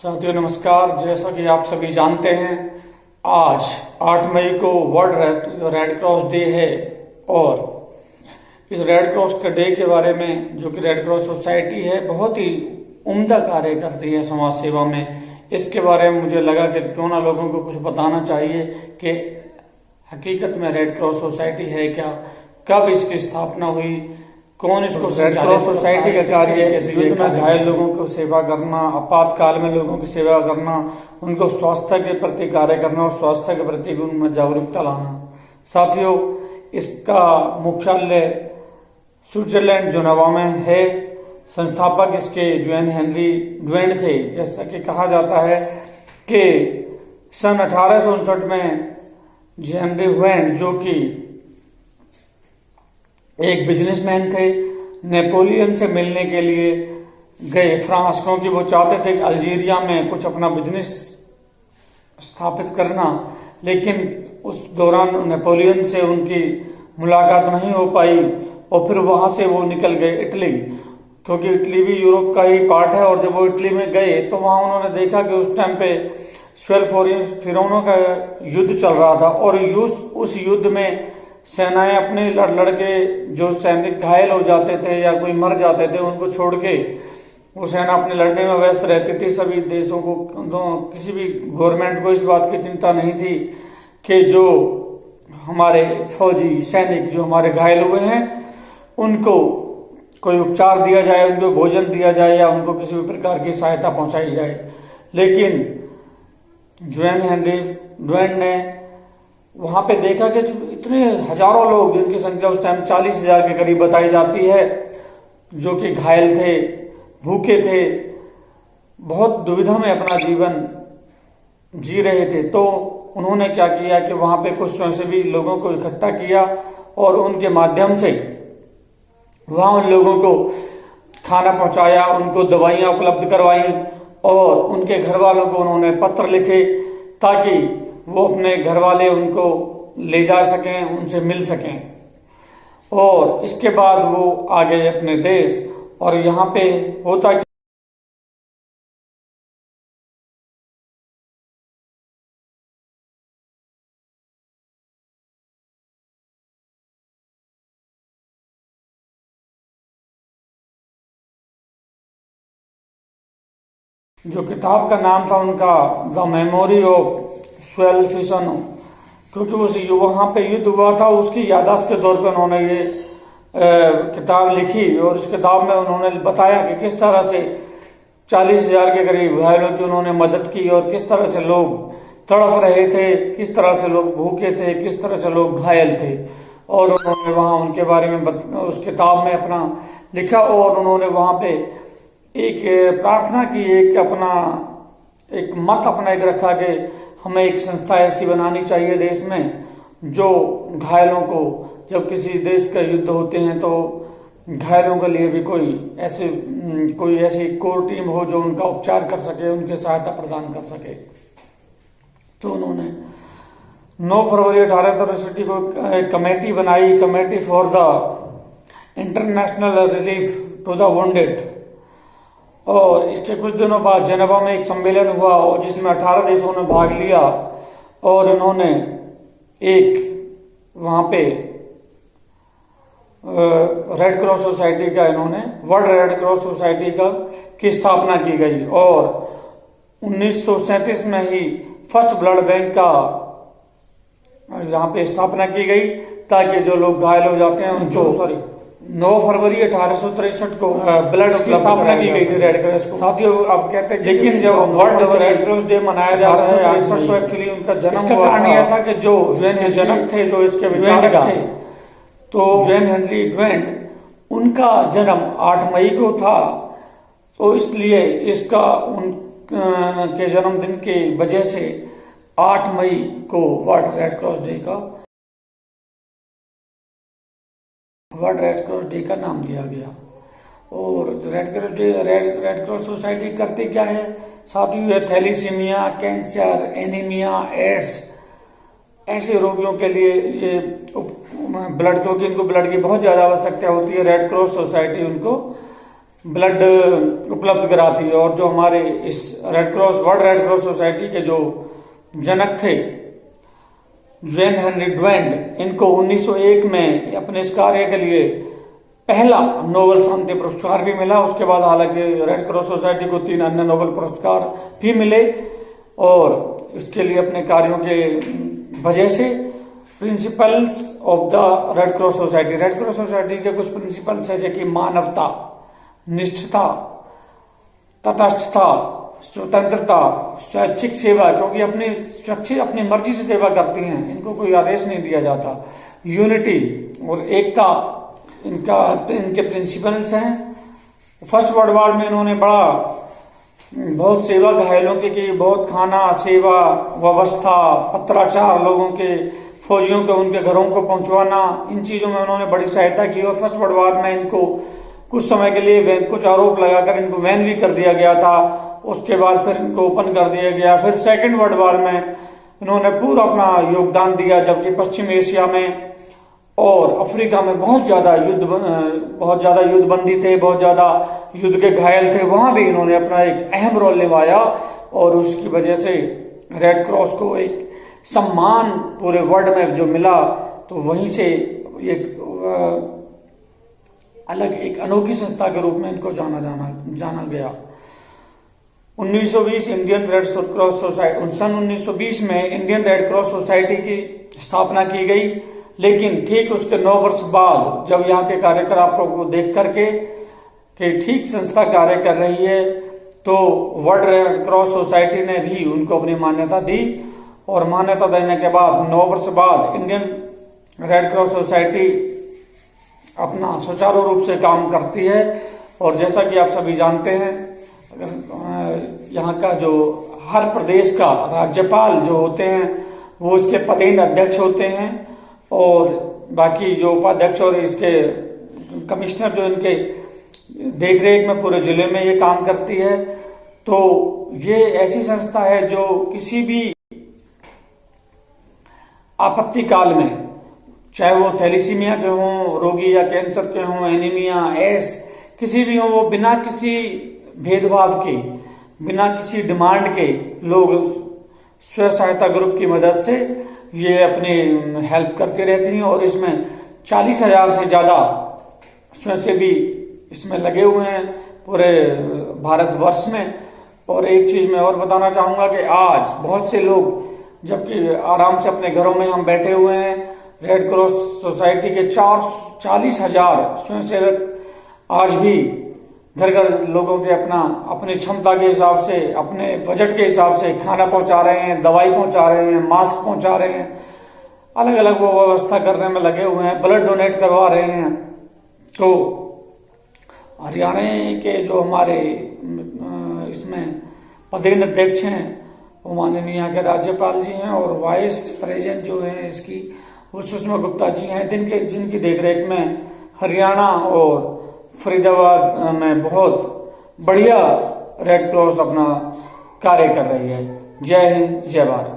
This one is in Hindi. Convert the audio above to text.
साथियों नमस्कार। जैसा कि आप सभी जानते हैं, आज 8 मई को वर्ल्ड रेड क्रॉस डे है और इस रेड क्रॉस के डे के बारे में, जो कि रेड क्रॉस सोसाइटी है, बहुत ही उम्दा कार्य करती है समाज सेवा में। इसके बारे में मुझे लगा कि क्यों ना लोगों को कुछ बताना चाहिए कि हकीकत में रेड क्रॉस सोसाइटी है क्या, कब इसकी स्थापना हुई, कौन इसको। रेड क्रॉस सोसाइटी का कार्य युद्ध में घायल लोगों को सेवा करना, आपातकाल में लोगों की सेवा करना, उनको स्वास्थ्य के प्रति कार्य करना और स्वास्थ्य के प्रति उनमें जागरूकता लाना। साथियों, इसका मुख्यालय स्विट्जरलैंड जेनेवा में है। संस्थापक इसके जॉन हेनरी ड्वेंट थे। जैसा कि कहा जाता है कि सन 1859 में हेनरी ड्वेंट, जो कि एक बिजनेसमैन थे, नेपोलियन से मिलने के लिए गए फ्रांस, क्योंकि वो चाहते थे कि अल्जीरिया में कुछ अपना बिजनेस स्थापित करना। लेकिन उस दौरान नेपोलियन से उनकी मुलाकात नहीं हो पाई और फिर वहां से वो निकल गए इटली, क्योंकि इटली भी यूरोप का ही पार्ट है। और जब वो इटली में गए तो वहां उन्होंने देखा कि उस टाइम पे 12 फिरौनों का युद्ध चल रहा था और उस युद्ध में सेनाएं अपने लड़ के, जो सैनिक घायल हो जाते थे या कोई मर जाते थे, उनको छोड़ के वो सेना अपने लड़ने में व्यस्त रहती थी। सभी देशों को, किसी भी गवर्नमेंट को इस बात की चिंता नहीं थी कि जो हमारे फौजी सैनिक जो हमारे घायल हुए हैं उनको कोई उपचार दिया जाए, उनको भोजन दिया जाए या उनको किसी भी प्रकार की सहायता पहुंचाई जाए। लेकिन जॉन हेनरी ड्वेंट ने वहां पे देखा कि इतने हजारों लोग, जिनकी संख्या उस टाइम 40,000 के करीब बताई जाती है, जो कि घायल थे, भूखे थे, बहुत दुविधा में अपना जीवन जी रहे थे। तो उन्होंने क्या किया कि वहां पे कुछ स्वयंसेवी लोगों को इकट्ठा किया और उनके माध्यम से वहां उन लोगों को खाना पहुंचाया, उनको दवाइयां उपलब्ध करवाई और उनके घर वालों को उन्होंने पत्र लिखे ताकि वो अपने घर वाले उनको ले जा सकें, उनसे मिल सकें। और इसके बाद वो आ गए अपने देश। और यहाँ पे होता कि जो किताब का नाम था उनका द मेमोरी ऑफ स्वेल्फिसन, क्योंकि उस वहां पे युद्ध हुआ था, उसकी याददाश्त के तौर पर उन्होंने ये किताब लिखी। और इस किताब में उन्होंने बताया कि किस तरह से 40,000 के करीब घायलों की उन्होंने मदद की और किस तरह से लोग तड़प रहे थे, किस तरह से लोग भूखे थे, किस तरह से लोग घायल थे। और उन्होंने वहां उनके बारे में उस किताब में अपना लिखा और उन्होंने वहां पे एक प्रार्थना की, एक मत अपना एक रखा कि हमें एक संस्था ऐसी बनानी चाहिए देश में जो घायलों को, जब किसी देश का युद्ध होते हैं तो घायलों के लिए भी कोई ऐसी कोर टीम हो जो उनका उपचार कर सके, उनकी सहायता प्रदान कर सके। तो उन्होंने 9 फरवरी 1863 को एक कमेटी बनाई, committee for the international relief to the wounded. और इसके कुछ दिनों बाद जेनेवा में एक सम्मेलन हुआ और जिसमें 18 देशों ने भाग लिया और उन्होंने एक वहां पे रेड क्रॉस सोसाइटी का, इन्होंने वर्ल्ड रेड क्रॉस सोसाइटी की स्थापना की गई। और 1937 में ही फर्स्ट ब्लड बैंक का यहाँ पे स्थापना की गई ताकि जो लोग घायल हो जाते हैं उनको 9 फरवरी 1863 को ब्लड की स्थापना की गई थी रेड क्रॉस को। साथियों, आप कहते हैं लेकिन जब वर्ल्ड रेड क्रॉस डे मनाया जाता है 1863 को, एक्चुअली उनका जन्म हुआ था कि जो जनक थे, जो इसके विचारक थे, तो जॉन हेनरी ड्वेंट, उनका जन्म 8 मई को था। तो इसलिए इसका उनके जन्मदिन की वजह से 8 मई को वर्ल्ड रेड क्रॉस डे का नाम दिया गया। और रेड क्रॉस सोसाइटी करती क्या है साथियों? ये थैलीसीमिया, कैंसर, एनीमिया, एड्स ऐसे रोगियों के लिए ये ब्लड, क्योंकि इनको ब्लड की बहुत ज्यादा आवश्यकता होती है, रेड क्रॉस सोसाइटी उनको ब्लड उपलब्ध कराती है। और जो हमारे इस वर्ल्ड रेड क्रॉस सोसाइटी के जो जनक थे जॉन हेनरी ड्वेंट, इनको 1901 में अपने इस कार्य के लिए पहला नोबेल शांति पुरस्कार भी मिला। उसके बाद हालांकि रेड क्रॉस सोसाइटी को 3 अन्य नोबेल पुरस्कार भी मिले, और इसके लिए अपने कार्यों के वजह से principles of the red cross society के कुछ प्रिंसिपल्स है, जैसे कि मानवता, निष्ठता, तटस्थता, स्वतंत्रता, स्वैच्छिक सेवा, क्योंकि अपनी मर्जी से सेवा करती हैं, इनको कोई आदेश नहीं दिया जाता, यूनिटी और एकता इनके प्रिंसिपल्स हैं। फर्स्ट वर्ल्ड वॉर में इन्होंने बहुत सेवा घायलों की, बहुत खाना, सेवा, व्यवस्था, पत्राचार, लोगों के फौजियों को उनके घरों को पहुंचवाना, इन चीजों में उन्होंने बड़ी सहायता की। और फर्स्ट वर्ल्ड वॉर में इनको कुछ समय के लिए कुछ आरोप लगाकर इनको बैन भी कर दिया गया था। उसके बाद फिर इनको ओपन कर दिया गया। फिर सेकेंड वर्ल्ड वॉर में इन्होंने पूरा अपना योगदान दिया, जबकि पश्चिम एशिया में और अफ्रीका में बहुत ज्यादा युद्धबंदी थे, बहुत ज्यादा युद्ध के घायल थे, वहां भी इन्होंने अपना एक अहम रोल निभाया। और उसकी वजह से रेड क्रॉस को एक सम्मान पूरे वर्ल्ड में जो मिला, तो वहीं से एक अनोखी संस्था के रूप में इनको जाना गया। 1920 इंडियन रेड क्रॉस सोसाइटी, सन 1920 में इंडियन रेड क्रॉस सोसाइटी की स्थापना की गई। लेकिन ठीक उसके 9 वर्ष बाद, जब यहाँ के कार्यकलापों को देख करके कि ठीक संस्था कार्य कर रही है, तो वर्ल्ड रेड क्रॉस सोसाइटी ने भी उनको अपनी मान्यता दी। और मान्यता देने के बाद 9 वर्ष बाद इंडियन रेड क्रॉस सोसाइटी अपना सुचारू रूप से काम करती है। और जैसा कि आप सभी जानते हैं, अगर यहाँ का जो हर प्रदेश का राज्यपाल जो होते हैं वो इसके पदेन अध्यक्ष होते हैं, और बाकी जो उपाध्यक्ष और इसके कमिश्नर जो इनके देखरेख में पूरे जिले में ये काम करती है। तो ये ऐसी संस्था है जो किसी भी आपत्ति काल में, चाहे वो थैलीसीमिया के हों रोगी या कैंसर के हों, एनीमिया, एड्स, किसी भी हों, वो बिना किसी भेदभाव के, बिना किसी डिमांड के लोग स्व सहायता ग्रुप की मदद से ये अपनी हेल्प करती रहती हैं। और इसमें 40,000 से ज्यादा स्वयंसेवी इसमें लगे हुए हैं पूरे भारतवर्ष में। और एक चीज मैं और बताना चाहूंगा कि आज बहुत से लोग, जबकि आराम से अपने घरों में हम बैठे हुए हैं, रेड क्रॉस सोसाइटी के 40,000 स्वयंसेवक आज भी घर घर लोगों के अपनी क्षमता के हिसाब से, अपने बजट के हिसाब से खाना पहुंचा रहे हैं, दवाई पहुंचा रहे हैं, मास्क पहुंचा रहे हैं, अलग अलग वो व्यवस्था करने में लगे हुए हैं, ब्लड डोनेट करवा रहे हैं। तो हरियाणा के जो हमारे इसमें पदेन अध्यक्ष हैं वो माननीय यहाँ के राज्यपाल जी हैं, और वाइस प्रेसिडेंट जो है इसकी वो सुषमा गुप्ता जी हैं, जिनकी देखरेख में हरियाणा और फरीदाबाद में बहुत बढ़िया रेड क्रॉस अपना कार्य कर रही है। जय हिंद, जय भारत।